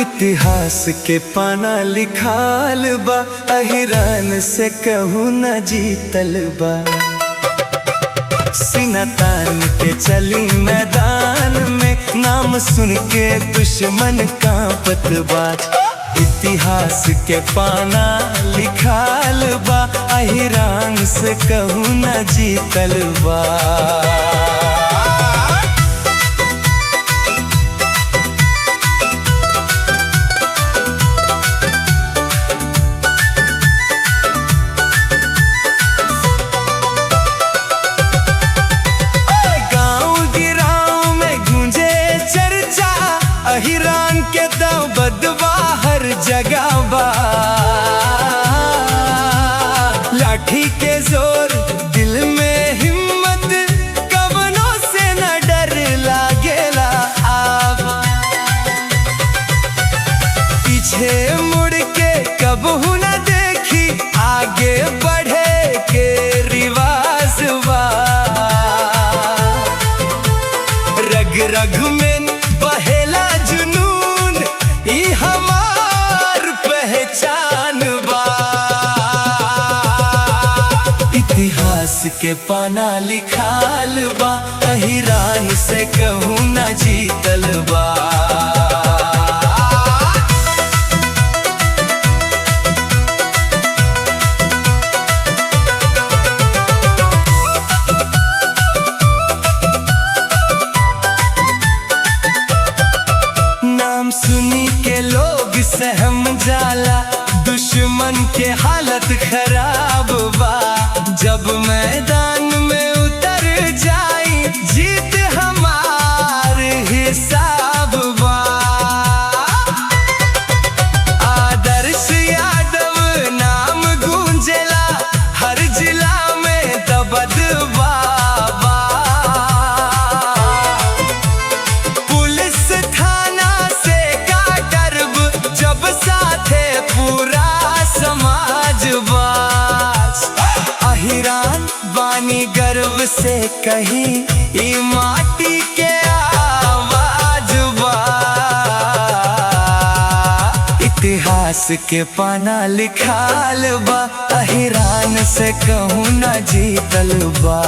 इतिहास के पाना लिखाल बा, अहिरान से कहूँ न जीतल बा। सीना तान के चली मैदान में, नाम सुन के दुश्मन कांपत बा। इतिहास के पाना लिखाल बा, अहिरान से कहूँ न जीतल बा। अहिरान के दबदबा हर जगह बा, लाठी के जोर दिल में हिम्मत, कवनों से न डर लागेला। आप पीछे मुड़ के कबहू न देखी, आगे बढ़े के रिवाज बा। रग रग में बहेला जुनून, ई हमार पहचान बा। इतिहास के पाना लिखाल बा, अहिरान से कहूँ न जीतल बा। सुनी के लोग सहम जाला, दुश्मन के हालत खराब बा। जब मैदान में उतर जाई, जीत हमार हिसाब बा। आदर्श यादव नाम गूंजेला, हर जिला में दबदबा। अहिरान बानी गर्व से कहीं, ई माटी के आवाज बा। इतिहास के पाना लिखाल बा, अहिरान से कहूँ न जीतल बा।